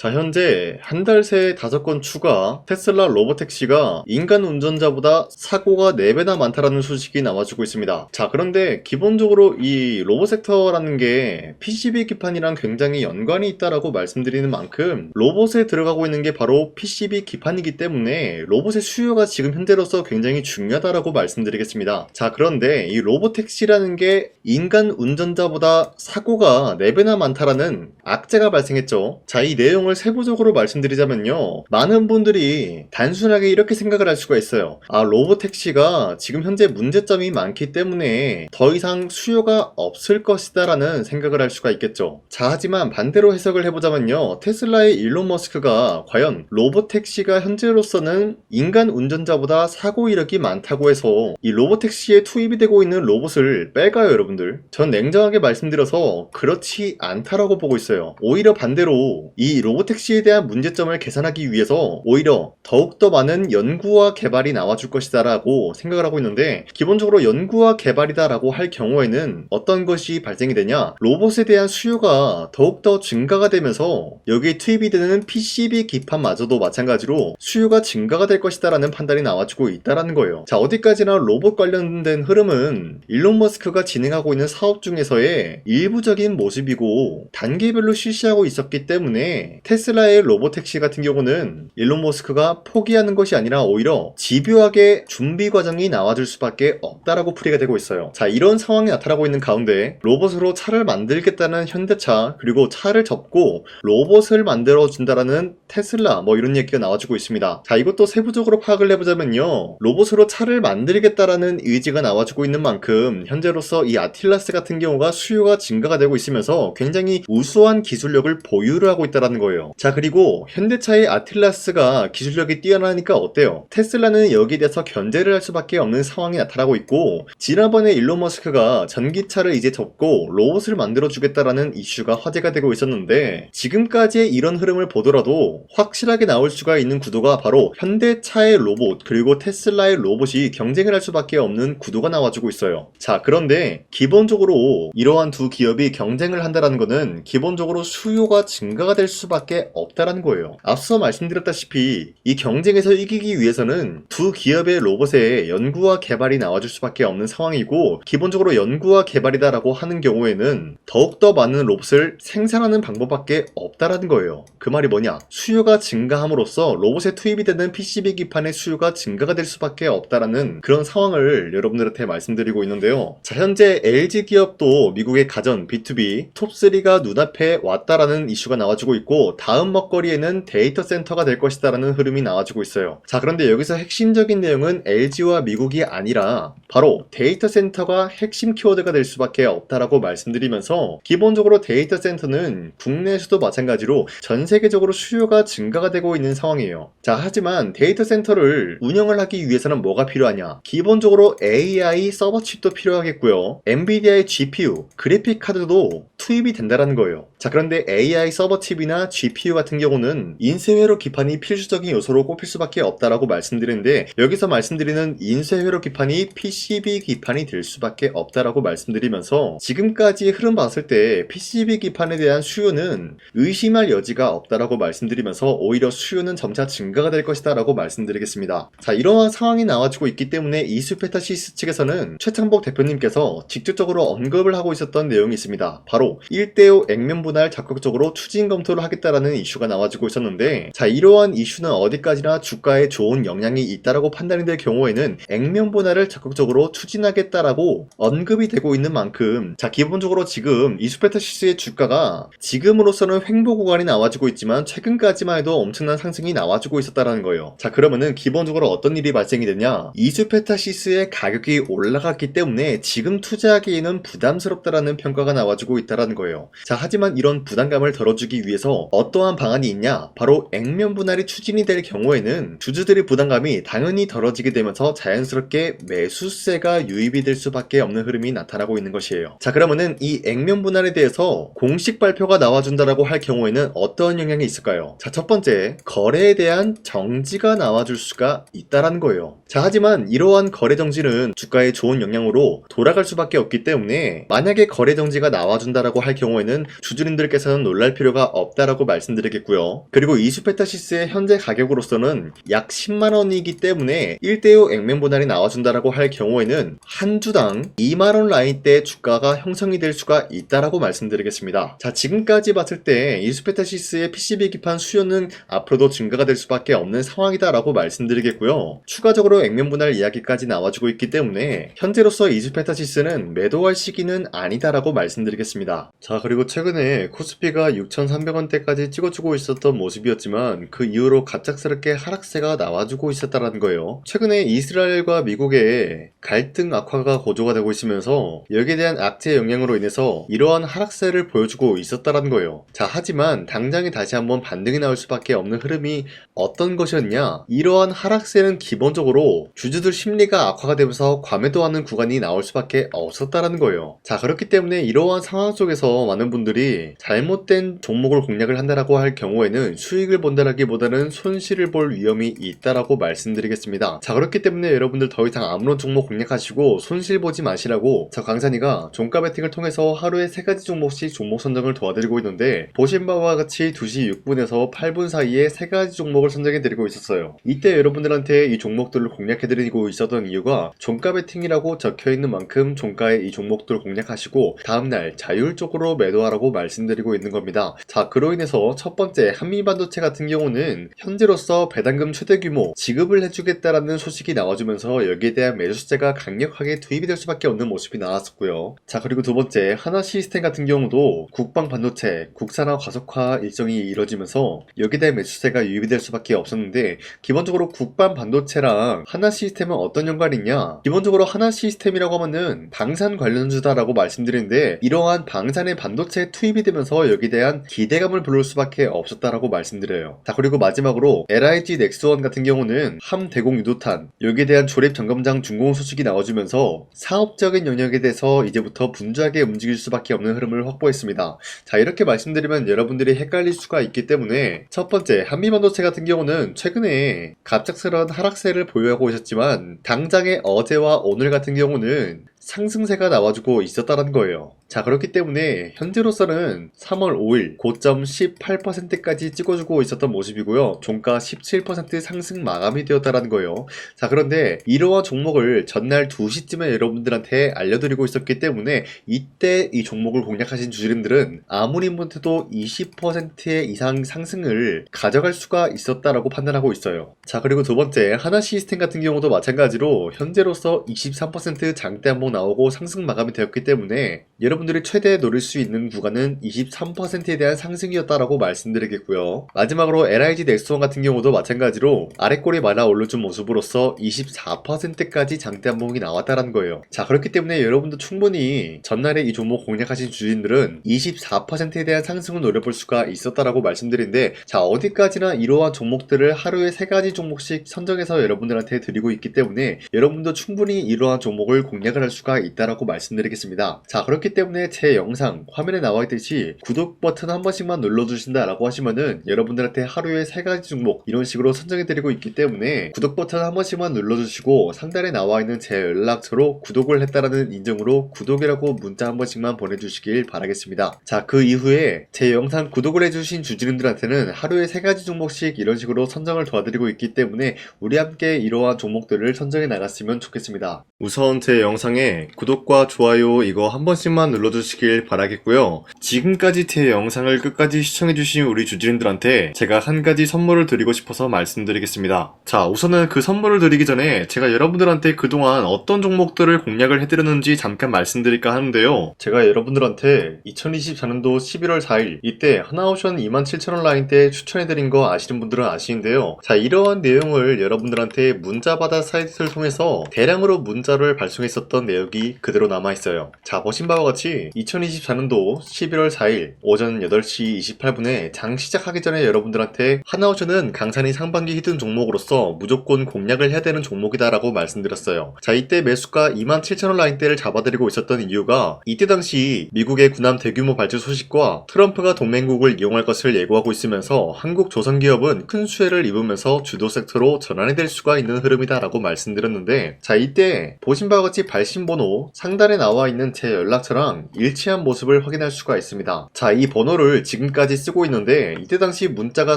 자, 현재 한 달 새에 5건 추가 테슬라 로보택시가 인간 운전자보다 사고가 4배나 많다라는 소식이 나와주고 있습니다. 자, 그런데 기본적으로 이 로봇 섹터라는 게 PCB 기판이랑 굉장히 연관이 있다라고 말씀드리는 만큼 로봇에 들어가고 있는 게 바로 PCB 기판이기 때문에 로봇의 수요가 지금 현재로서 굉장히 중요하다라고 말씀드리겠습니다. 자, 그런데 이 로보택시라는 게 인간 운전자보다 사고가 4배나 많다라는 악재가 발생했죠. 자, 이 내용을 세부적으로 말씀드리자면요, 많은 분들이 단순하게 이렇게 생각을 할 수가 있어요. 아, 로보택시가 지금 현재 문제점이 많기 때문에 더 이상 수요가 없을 것이다 라는 생각을 할 수가 있겠죠. 자, 하지만 반대로 해석을 해보자면요, 테슬라의 일론 머스크가 과연 로보택시가 현재로서는 인간 운전자보다 사고 이력이 많다고 해서 이 로보택시에 투입이 되고 있는 로봇을 뺄까요, 여러분들? 전 냉정하게 말씀드려서 그렇지 않다라고 보고 있어요. 오히려 반대로 이 로보택시에 대한 문제점을 개선하기 위해서 오히려 더욱더 많은 연구와 개발이 나와줄 것이다 라고 생각을 하고 있는데, 기본적으로 연구와 개발이다 라고 할 경우에는 어떤 것이 발생이 되냐, 로봇에 대한 수요가 더욱더 증가가 되면서 여기에 투입이 되는 PCB 기판마저도 마찬가지로 수요가 증가가 될 것이다 라는 판단이 나와주고 있다라는 거예요. 자, 어디까지나 로봇 관련된 흐름은 일론 머스크가 진행하고 있는 사업 중에서의 일부적인 모습이고 단계별로 실시하고 있었기 때문에 테슬라의 로보택시 같은 경우는 일론 머스크가 포기하는 것이 아니라 오히려 집요하게 준비 과정이 나와줄 수밖에 없다라고 풀이가 되고 있어요. 자, 이런 상황이 나타나고 있는 가운데 로봇으로 차를 만들겠다는 현대차, 그리고 차를 접고 로봇을 만들어준다라는 테슬라, 뭐 이런 얘기가 나와주고 있습니다. 자, 이것도 세부적으로 파악을 해보자면요, 로봇으로 차를 만들겠다라는 의지가 나와주고 있는 만큼 현재로서 이 아틸라스 같은 경우가 수요가 증가가 되고 있으면서 굉장히 우수한 기술력을 보유를 하고 있다는 거예요. 자, 그리고 현대차의 아틸라스가 기술력이 뛰어나니까 어때요? 테슬라는 여기에 대해서 견제를 할 수밖에 없는 상황이 나타나고 있고, 지난번에 일론 머스크가 전기차를 이제 접고 로봇을 만들어주겠다라는 이슈가 화제가 되고 있었는데, 지금까지의 이런 흐름을 보더라도 확실하게 나올 수가 있는 구도가 바로 현대차의 로봇 그리고 테슬라의 로봇이 경쟁을 할 수밖에 없는 구도가 나와주고 있어요. 자, 그런데 기본적으로 이러한 두 기업이 경쟁을 한다는 것은 기본적으로 수요가 증가가 될 수밖에 없다라는 거예요. 앞서 말씀드렸다시피 이 경쟁에서 이기기 위해서는 두 기업의 로봇에 연구와 개발이 나와줄 수밖에 없는 상황이고, 기본적으로 연구와 개발이다라고 하는 경우에는 더욱더 많은 로봇을 생산하는 방법밖에 없다라는 거예요. 그 말이 뭐냐, 수요가 증가함으로써 로봇에 투입이 되는 PCB 기판의 수요가 증가가 될 수밖에 없다라는 그런 상황을 여러분들한테 말씀드리고 있는데요. 자, 현재 LG 기업도 미국의 가전 B2B 톱3가 눈앞에 왔다라는 이슈가 나와주고 있고, 다음 먹거리에는 데이터 센터가 될 것이다 라는 흐름이 나와주고 있어요. 자, 그런데 여기서 핵심적인 내용은 LG와 미국이 아니라 바로 데이터 센터가 핵심 키워드가 될 수밖에 없다라고 말씀드리면서, 기본적으로 데이터 센터는 국내에서도 마찬가지로 전 세계적으로 수요가 증가가 되고 있는 상황이에요. 자, 하지만 데이터 센터를 운영을 하기 위해서는 뭐가 필요하냐, 기본적으로 AI 서버 칩도 필요하겠고요, 엔비디아의 GPU 그래픽 카드도 투입이 된다라는 거예요. 자, 그런데 AI 서버 칩이나 GPU 같은 경우는 인쇄회로 기판이 필수적인 요소로 꼽힐 수밖에 없다라고 말씀드리는데, 여기서 말씀드리는 인쇄회로 기판이 PCB 기판이 될 수밖에 없다라고 말씀드리면서, 지금까지 흐름 봤을 때 PCB 기판에 대한 수요는 의심할 여지가 없다라고 말씀드리면서 오히려 수요는 점차 증가가 될 것이다 라고 말씀드리겠습니다. 자, 이러한 상황이 나와주고 있기 때문에 이수페타시스 측에서는 최창복 대표님께서 직접적으로 언급을 하고 있었던 내용이 있습니다. 바로 1대5 액면 분할 적극적으로 추진 검토를 하겠다라는 이슈가 나와주고 있었는데, 자, 이러한 이슈는 어디까지나 주가에 좋은 영향이 있다라고 판단이 될 경우에는 액면 분할을 적극적으로 추진하겠다라고 언급이 되고 있는 만큼, 자, 기본적으로 지금 이수페타시스의 주가가 지금으로서는 횡보 구간이 나와주고 있지만 최근까지만 해도 엄청난 상승이 나와주고 있었다라는 거예요. 자, 그러면은 기본적으로 어떤 일이 발생이 되냐, 이수페타시스의 가격이 올라갔기 때문에 지금 투자하기에는 부담스럽다라는 평가가 나와주고 있다라는 거예요. 자, 하지만 이런 부담감을 덜어주기 위해서 어떠한 방안이 있냐, 바로 액면 분할이 추진이 될 경우에는 주주들의 부담감이 당연히 덜어지게 되면서 자연스럽게 매수세가 유입이 될 수밖에 없는 흐름이 나타나고 있는 것이에요. 자, 그러면은 이 액면 분할에 대해서 공식 발표가 나와준다라고 할 경우에는 어떤 영향이 있을까요? 자, 첫 번째, 거래에 대한 정지가 나와줄 수가 있다라는 거예요. 자, 하지만 이러한 거래 정지는 주가에 좋은 영향으로 돌아갈 수밖에 없기 때문에, 만약에 거래 정지가 나와준다라고 나온다라고 할 경우에는 주주님들께서는 놀랄 필요가 없다라고 말씀드리겠고요. 그리고 이수페타시스의 현재 가격으로서는 약 10만원이기 때문에 1대5 액면 분할이 나와준다라고 할 경우에는 한 주당 2만원 라인대 주가가 형성이 될 수가 있다라고 말씀드리겠습니다. 자, 지금까지 봤을 때 이수페타시스의 PCB 기판 수요는 앞으로도 증가가 될 수밖에 없는 상황이다라고 말씀드리겠고요. 추가적으로 액면 분할 이야기까지 나와주고 있기 때문에 현재로서 이수페타시스는 매도할 시기는 아니다라고 말씀드리겠습니다. 자, 그리고 최근에 코스피가 6,300원대까지 찍어주고 있었던 모습이었지만 그 이후로 갑작스럽게 하락세가 나와주고 있었다는 거예요. 최근에 이스라엘과 미국의 갈등 악화가 고조가 되고 있으면서 여기에 대한 악재 영향으로 인해서 이러한 하락세를 보여주고 있었다는 거예요. 자, 하지만 당장에 다시 한번 반등이 나올 수밖에 없는 흐름이 어떤 것이었냐? 이러한 하락세는 기본적으로 주주들 심리가 악화가 되면서 과매도하는 구간이 나올 수밖에 없었다는 거예요. 자, 그렇기 때문에 이러한 상황 속에서 많은 분들이 잘못된 종목을 공략을 한다라고 할 경우에는 수익을 본다라기보다는 손실을 볼 위험이 있다라고 말씀드리겠습니다. 자, 그렇기 때문에 여러분들 더 이상 아무런 종목 공략하시고 손실 보지 마시라고 저 강산이가 종가 베팅을 통해서 하루에 3가지 종목씩 종목 선정을 도와드리고 있는데 보신 바와 같이 2시 6분에서 8분 사이에 3가지 종목을 선정해드리고 있었어요. 이때 여러분들한테 이 종목들을 공략해드리고 있었던 이유가 종가 베팅이라고 적혀있는 만큼 종가에 이 종목들을 공략하시고 다음날 자율적으로 매도하라고 말씀드리고 있는 겁니다. 자, 그로 인해서 첫 번째 한미반도체 같은 경우는 현재로서 배당금 최대 규모 지급을 해주겠다라는 소식이 나와주면서 여기에 대한 매수세가 강력하게 투입이 될 수밖에 없는 모습이 나왔었고요. 자, 그리고 두 번째 하나시스템 같은 경우도 국방 반도체 국산화 가속화 일정이 이뤄지면서 여기에 대한 매수세가 유입이 될 수밖에 없었는데 기본적으로 국방 반도체랑 하나시스템은 어떤 연관이 있냐? 기본적으로 하나시스템이라고 하면은 방산 관련주다라고 말씀드리는데 이러한 방산의 반도체에 투입이 되면서 여기에 대한 기대감을 불러올 수밖에 없었다라고 말씀드려요. 자, 그리고 마지막으로 LIG 넥스원 같은 경우는 함대공 유도탄 여기에 대한 조립 점검장 준공 소식이 나와주면서 사업적인 영역에 대해서 이제부터 분주하게 움직일 수밖에 없는 흐름을 확보했습니다. 자, 이렇게 말씀드리면 여러분들이 헷갈릴 수가 있기 때문에 첫 번째 한미반도체 같은 경우는 최근에 갑작스러운 하락세를 보유하고 있었지만 당장의 어제와 오늘 같은 경우는 상승세가 나와주고 있었다는 거예요. 자, 그렇기 때문에 현재로서는 3월 5일 고점 18%까지 찍어주고 있었던 모습이고요. 종가 17% 상승 마감이 되었다는 거예요. 자, 그런데 이러한 종목을 전날 2시쯤에 여러분들한테 알려드리고 있었기 때문에 이때 이 종목을 공략하신 주주님들은 아무리 못해도 20% 이상 상승을 가져갈 수가 있었다라고 판단하고 있어요. 자, 그리고 두 번째 하나시스템 같은 경우도 마찬가지로 현재로서 23% 장대 한번 나오고 상승 마감이 되었기 때문에 여러분들이 최대 노릴 수 있는 구간은 23%에 대한 상승이었다라고 말씀드리겠고요. 마지막으로 LIG 넥스원 같은 경우도 마찬가지로 아래꼬리 말아 올려준 모습으로서 24%까지 장대 한봉이 나왔다는 거예요. 자, 그렇기 때문에 여러분도 충분히 전날에 이 종목 공략하신 주인들은 24%에 대한 상승을 노려볼 수가 있었다라고 말씀드리는데 자, 어디까지나 이러한 종목들을 하루에 3가지 종목씩 선정해서 여러분들한테 드리고 있기 때문에 여러분도 충분히 이러한 종목을 공략을 할 수가 있다라고 말씀드리겠습니다. 자, 그렇기 때문에 제 영상 화면에 나와 있듯이 구독 버튼 한 번씩만 눌러주신다 라고 하시면은 여러분들한테 하루에 3가지 종목 이런 식으로 선정해드리고 있기 때문에 구독 버튼 한 번씩만 눌러주시고 상단에 나와 있는 제 연락처로 구독을 했다라는 인증으로 구독이라고 문자 한 번씩만 보내주시길 바라겠습니다. 자, 그 이후에 제 영상 구독을 해주신 주주님들한테는 하루에 3가지 종목씩 이런 식으로 선정을 도와드리고 있기 때문에 우리 함께 이러한 종목들을 선정해 나갔으면 좋겠습니다. 우선 제 영상에 구독과 좋아요 이거 한 번씩만 눌러주시길 바라겠고요. 지금까지 제 영상을 끝까지 시청해주신 우리 주주님들한테 제가 한 가지 선물을 드리고 싶어서 말씀드리겠습니다. 자, 우선은 그 선물을 드리기 전에 제가 여러분들한테 그동안 어떤 종목들을 공략을 해드렸는지 잠깐 말씀드릴까 하는데요. 제가 여러분들한테 2024년도 11월 4일 이때 하나오션 27,000원 라인대 추천해드린 거 아시는 분들은 아시는데요. 자, 이러한 내용을 여러분들한테 문자받아 사이트를 통해서 대량으로 문자를 발송했었던 내역이 그대로 남아있어요. 자, 보신 바와 같이 2024년도 11월 4일 오전 8시 28분에 장 시작하기 전에 여러분들한테 하나오션은 강산이 상반기 히든 종목으로서 무조건 공략을 해야 되는 종목이다 라고 말씀드렸어요. 자, 이때 매수가 27,000원 라인대를 잡아드리고 있었던 이유가 이때 당시 미국의 군함 대규모 발주 소식과 트럼프가 동맹국을 이용할 것을 예고하고 있으면서 한국 조선기업은 큰 수혜를 입으면서 주도 섹터로 전환이 될 수가 있는 흐름이다 라고 말씀드렸는데 자, 이때 보신 바와 같이 발신번호 상단에 나와 있는 제 연락처랑 번호랑 일치한 모습을 확인할 수가 있습니다. 자, 이 번호를 지금까지 쓰고 있는데 이때 당시 문자가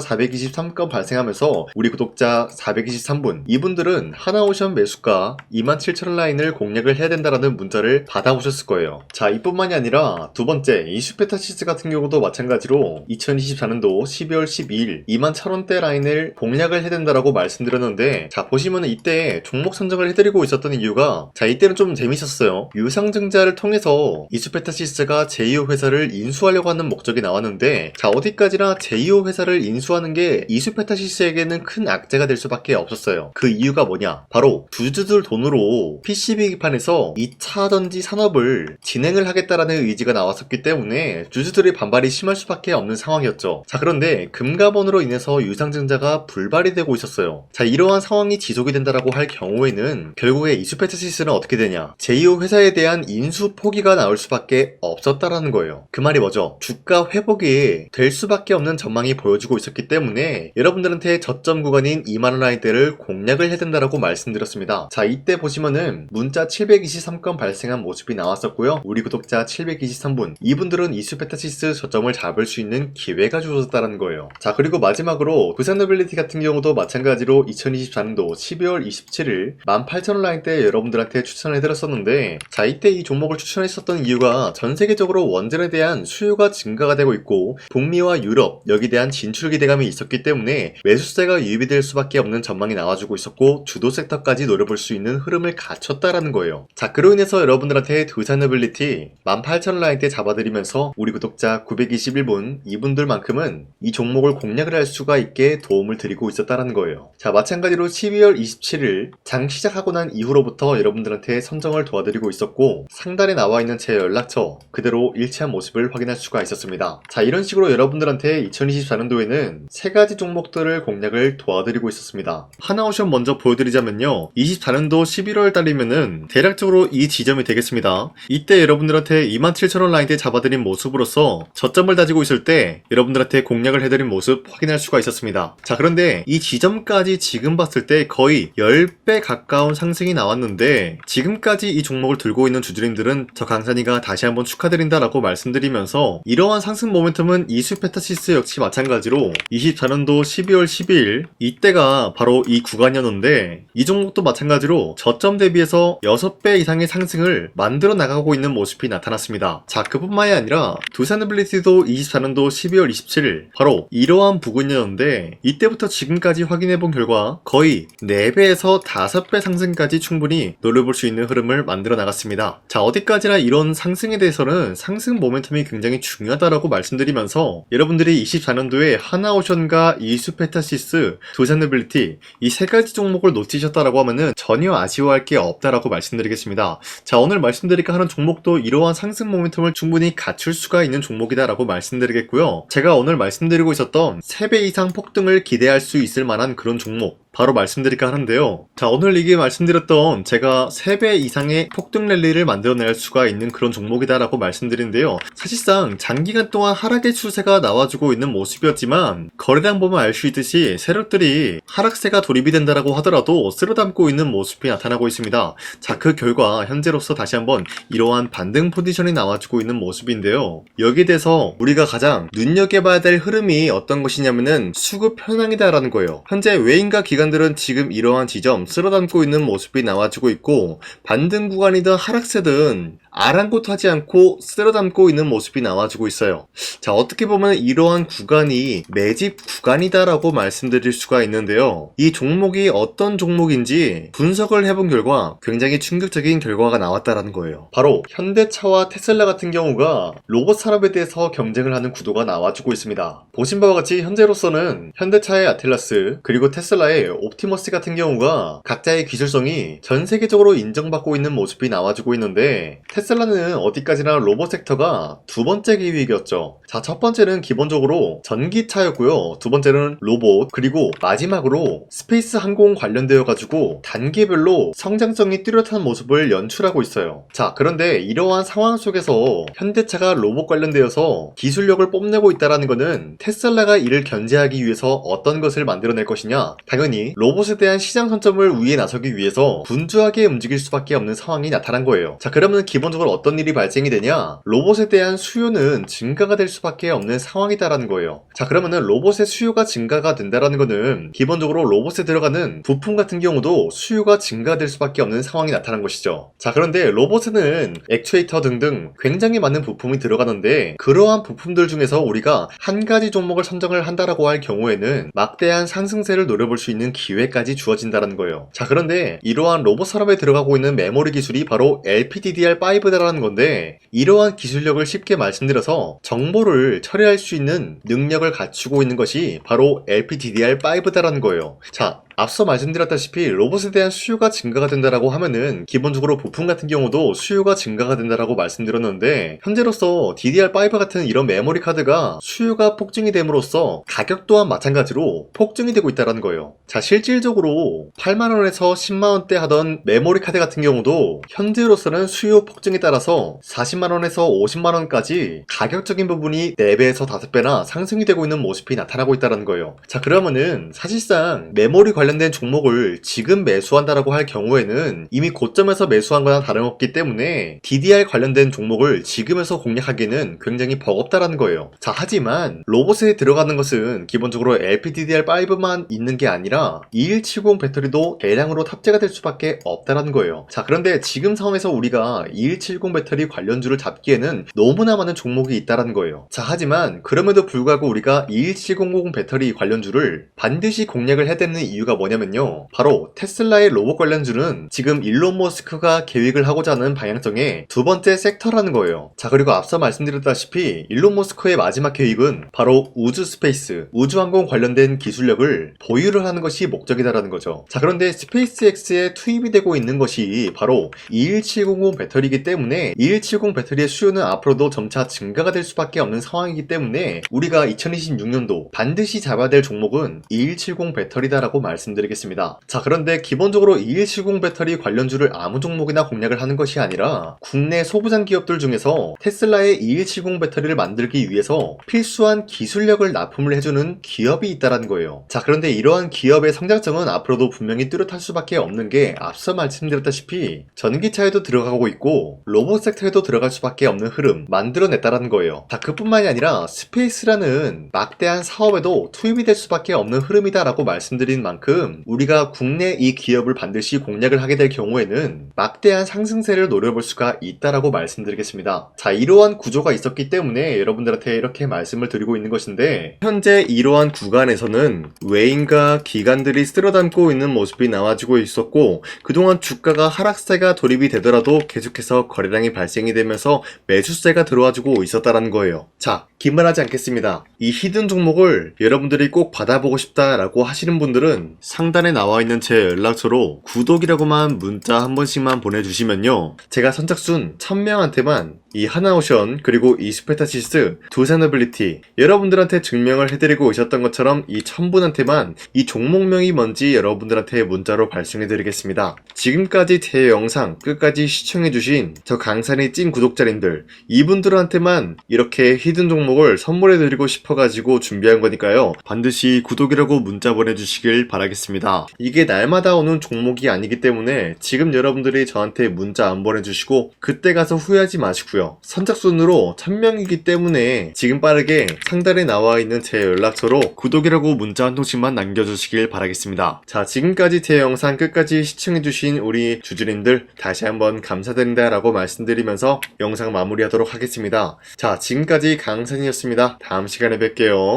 423건 발생하면서 우리 구독자 423분, 이분들은 하나오션 매수가 27,000원 라인을 공략을 해야 된다라는 문자를 받아오셨을 거예요. 자, 이뿐만이 아니라 두 번째 이슈페타시스 같은 경우도 마찬가지로 2024년도 12월 12일 21,000원대 라인을 공략을 해야 된다라고 말씀드렸는데, 자, 보시면은 이때 종목 선정을 해드리고 있었던 이유가, 자, 이때는 좀 재밌었어요. 유상증자를 통해서 이슈페타시스가 제2호 회사를 인수하려고 하는 목적이 나왔는데, 자, 어디까지나 제2호 회사를 인수하는 게 이슈페타시스에게는 큰 악재가 될 수밖에 없었어요. 그 이유가 뭐냐? 바로 주주들 돈으로 PCB 기판에서 2차 전지 산업을 진행을 하겠다라는 의지가 나왔었기 때문에 주주들의 반발이 심할 수밖에 없는 상황이었죠. 자, 그런데 금가번으로 인해서 유상증자가 불발이 되고 있었어요. 자, 이러한 상황이 지속이 된다라고 할 경우에는 결국에 이슈페타시스는 어떻게 되냐? 제2호 회사에 대한 인수 포기가 나올 수밖에 없었다라는 거예요. 그 말이 뭐죠? 주가 회복이 될 수밖에 없는 전망이 보여지고 있었기 때문에 여러분들한테 저점 구간인 2만원 라인대를 공략을 해야 된다라고 말씀드렸습니다. 자, 이때 보시면은 문자 723건 발생한 모습이 나왔었고요. 우리 구독자 723분, 이분들은 이슈페타시스 저점을 잡을 수 있는 기회가 주어졌다는 거예요. 자, 그리고 마지막으로 부산노빌리티 같은 경우도 마찬가지로 2024년도 12월 27일 18,000원 라인대 여러분들한테 추천해드렸었는데, 자, 이때 이 종목을 추천했었던 이유가 전 세계적으로 원전에 대한 수요가 증가가 되고 있고 북미와 유럽 여기에 대한 진출 기대감이 있었기 때문에 매수세가 유입이 될 수밖에 없는 전망이 나와주고 있었고 주도 섹터까지 노려볼 수 있는 흐름을 갖췄다라는 거예요. 자, 그로 인해서 여러분들한테 두산노빌리티 18,000원 라인대 잡아드리면서 우리 구독자 921분, 이분들만큼은 이 종목을 공략을 할 수가 있게 도움을 드리고 있었다라는 거예요. 자, 마찬가지로 12월 27일 장 시작하고 난 이후로부터 여러분들한테 선정을 도와드리고 있었고 상단에 나와 있는 제 연락처 그대로 일치한 모습을 확인할 수가 있었습니다. 자, 이런 식으로 여러분들한테 2024년도에는 세 가지 종목들을 공략을 도와드리고 있었습니다. 하나오션 먼저 보여드리자면요, 24년도 11월 달이면은 대략적으로 이 지점이 되겠습니다. 이때 여러분들한테 27,000원 라인대 잡아드린 모습으로서 저점을 다지고 있을 때 여러분들한테 공략을 해드린 모습 확인할 수가 있었습니다. 자, 그런데 이 지점까지 지금 봤을 때 거의 10배 가까운 상승이 나왔는데, 지금까지 이 종목을 들고 있는 주주님들은 저 강산이가 다시 한번 축하드린다라고 말씀드리면서, 이러한 상승 모멘텀은 이슈페타시스 역시 마찬가지로 24년도 12월 12일 이때가 바로 이 구간이었는데, 이 종목도 마찬가지로 저점 대비해서 6배 이상의 상승을 만들어 나가고 있는 모습이 나타났습니다. 자, 그뿐만이 아니라 두산노빌리티도 24년도 12월 27일 바로 이러한 부근이었는데, 이때부터 지금까지 확인해본 결과 거의 4배에서 5배 상승까지 충분히 노려볼 수 있는 흐름을 만들어 나갔습니다. 자, 어디까지나 이런 상승에 대해서는 상승 모멘텀이 굉장히 중요하다라고 말씀드리면서, 여러분들이 24년도에 하나오션과 이슈페타시스, 두산노빌리티 이 세 가지 종목을 놓치셨다라고 하면은 전혀 아쉬워할 게 없다라고 말씀드리겠습니다. 자, 오늘 말씀드릴까 하는 종목도 이러한 상승 모멘텀을 충분히 갖출 수가 있는 종목이다라고 말씀드리겠고요. 제가 오늘 말씀드리고 있었던 3배 이상 폭등을 기대할 수 있을 만한 그런 종목 바로 말씀드릴까 하는데요. 자, 오늘 이게 말씀드렸던 제가 3배 이상의 폭등 랠리를 만들어낼 수가 있는 그런 종목이다라고 말씀드리는데요. 사실상 장기간 동안 하락의 추세가 나와주고 있는 모습이었지만 거래량 보면 알 수 있듯이 세력들이 하락세가 돌입이 된다라고 하더라도 쓸어담고 있는 모습이 나타나고 있습니다. 자, 그 결과 현재로서 다시 한번 이러한 반등 포지션이 나와주고 있는 모습인데요. 여기에 대해서 우리가 가장 눈여겨봐야 될 흐름이 어떤 것이냐면은 수급 현황이다라는 거예요. 현재 외인과 기관들은 지금 이러한 지점 쓸어담고 있는 모습이 나와주고 있고, 반등 구간이든 하락세든 아랑곳하지 않고 쓸어담고 있는 모습이 나와주고 있어요. 자, 어떻게 보면 이러한 구간이 매집 구간이다라고 말씀드릴 수가 있는데요. 이 종목이 어떤 종목인지 분석을 해본 결과 굉장히 충격적인 결과가 나왔다라는 거예요. 바로 현대차와 테슬라 같은 경우가 로봇 산업에 대해서 경쟁을 하는 구도가 나와주고 있습니다. 보신 바와 같이 현재로서는 현대차의 아틀라스 그리고 테슬라의 옵티머스 같은 경우가 각자의 기술성이 전 세계적으로 인정받고 있는 모습이 나와주고 있는데, 테슬라는 어디까지나 로봇 섹터가 두 번째 기획이었죠. 자, 첫 번째는 기본적으로 전기차였고요. 두 번째는 로봇, 그리고 마지막으로 스페이스 항공 관련되어 가지고 단계별로 성장성이 뚜렷한 모습을 연출하고 있어요. 자, 그런데 이러한 상황 속에서 현대차가 로봇 관련되어서 기술력을 뽐내고 있다는 것은 테슬라가 이를 견제하기 위해서 어떤 것을 만들어낼 것이냐, 당연히 로봇에 대한 시장 선점을 위해 나서기 위해서 분주하게 움직일 수밖에 없는 상황이 나타난 거예요. 자, 그러면 기본 기본적으로 어떤 일이 발생이 되냐? 로봇에 대한 수요는 증가가 될 수밖에 없는 상황이다라는 거예요. 자, 그러면은 로봇의 수요가 증가가 된다라는 거는 기본적으로 로봇에 들어가는 부품 같은 경우도 수요가 증가될 수밖에 없는 상황이 나타난 것이죠. 자, 그런데 로봇에는 액추에이터 등등 굉장히 많은 부품이 들어가는데 그러한 부품들 중에서 우리가 한 가지 종목을 선정을 한다라고 할 경우에는 막대한 상승세를 노려볼 수 있는 기회까지 주어진다는 거예요. 자, 그런데 이러한 로봇 산업에 들어가고 있는 메모리 기술이 바로 LPDDR5다라는 건데 이러한 기술력을 쉽게 말씀드려서 정보를 처리할 수 있는 능력을 갖추고 있는 것이 바로 LPDDR5다라는 거예요. 자, 앞서 말씀드렸다시피 로봇에 대한 수요가 증가가 된다라고 하면은 기본적으로 부품 같은 경우도 수요가 증가가 된다라고 말씀드렸는데 현재로서 DDR5 같은 이런 메모리 카드가 수요가 폭증이 됨으로써 가격 또한 마찬가지로 폭증이 되고 있다는 거예요. 자, 실질적으로 8만원에서 10만원대 하던 메모리 카드 같은 경우도 현재로서는 수요 폭증에 따라서 40만원에서 50만원까지 가격적인 부분이 4배에서 5배나 상승이 되고 있는 모습이 나타나고 있다는 거예요. 자, 그러면은 사실상 메모리 관련된 종목을 지금 매수한다라고 할 경우에는 이미 고점에서 매수한 거나 다름없기 때문에 DDR 관련된 종목을 지금에서 공략하기는 굉장히 버겁다라는 거예요. 자, 하지만 로봇에 들어가는 것은 기본적으로 LPDDR5만 있는 게 아니라 2170 배터리도 대량으로 탑재가 될 수밖에 없다라는 거예요. 자, 그런데 지금 상황에서 우리가 2170 배터리 관련주를 잡기에는 너무나 많은 종목이 있다라는 거예요. 자, 하지만 그럼에도 불구하고 우리가 2170 배터리 관련주를 반드시 공략을 해야 되는 이유가 뭐냐면요, 바로 테슬라의 로봇 관련주는 지금 일론 머스크가 계획을 하고자 하는 방향성의 두 번째 섹터라는 거예요. 자, 그리고 앞서 말씀드렸다시피 일론 머스크의 마지막 계획은 바로 우주 스페이스, 우주항공 관련된 기술력을 보유를 하는 것이 목적이다라는 거죠. 자, 그런데 스페이스X에 투입이 되고 있는 것이 바로 21700 배터리이기 때문에 2170 배터리의 수요는 앞으로도 점차 증가가 될 수밖에 없는 상황이기 때문에 우리가 2026년도 반드시 잡아야 될 종목은 2170 배터리다라고 말씀드리겠습니다. 자, 그런데 기본적으로 2170 배터리 관련주를 아무 종목이나 공략을 하는 것이 아니라 국내 소부장 기업들 중에서 테슬라의 2170 배터리를 만들기 위해서 필수한 기술력을 납품을 해주는 기업이 있다는 거예요. 자, 그런데 이러한 기업의 성장성은 앞으로도 분명히 뚜렷할 수밖에 없는 게 앞서 말씀드렸다시피 전기차에도 들어가고 있고 로봇 섹터에도 들어갈 수밖에 없는 흐름 만들어냈다는 거예요. 자, 그뿐만이 아니라 스페이스라는 막대한 사업에도 투입이 될 수밖에 없는 흐름이다라고 말씀드린 만큼 우리가 국내 이 기업을 반드시 공략을 하게 될 경우에는 막대한 상승세를 노려볼 수가 있다라고 말씀드리겠습니다. 자, 이러한 구조가 있었기 때문에 여러분들한테 이렇게 말씀을 드리고 있는 것인데 현재 이러한 구간에서는 외인과 기관들이 쓸어담고 있는 모습이 나와주고 있었고 그동안 주가가 하락세가 돌입이 되더라도 계속해서 거래량이 발생이 되면서 매수세가 들어와주고 있었다라는 거예요. 자, 긴말하지 않겠습니다. 이 히든 종목을 여러분들이 꼭 받아보고 싶다라고 하시는 분들은 상단에 나와 있는 제 연락처로 구독이라고만 문자 한 번씩만 보내주시면요, 제가 선착순 1000명한테만 이 하나오션 그리고 이 스페타시스 두 사너빌리티 여러분들한테 증명을 해드리고 있었던 것처럼 이 1000분한테만 이 종목명이 뭔지 여러분들한테 문자로 발송해드리겠습니다. 지금까지 제 영상 끝까지 시청해주신 저 강산의 찐 구독자님들 이분들한테만 이렇게 히든 종목을 선물해드리고 싶어가지고 준비한 거니까요, 반드시 구독이라고 문자 보내주시길 바라겠습니다. 이게 날마다 오는 종목이 아니기 때문에 지금 여러분들이 저한테 문자 안 보내주시고 그때 가서 후회하지 마시고요, 선착순으로 1000명이기 때문에 지금 빠르게 상단에 나와 있는 제 연락처로 구독이라고 문자 한 통씩만 남겨주시길 바라겠습니다. 자, 지금까지 제 영상 끝까지 시청해주신 우리 주주님들 다시 한번 감사드린다 라고 말씀드리면서 영상 마무리하도록 하겠습니다. 자, 지금까지 강산이었습니다. 다음 시간에 뵐게요.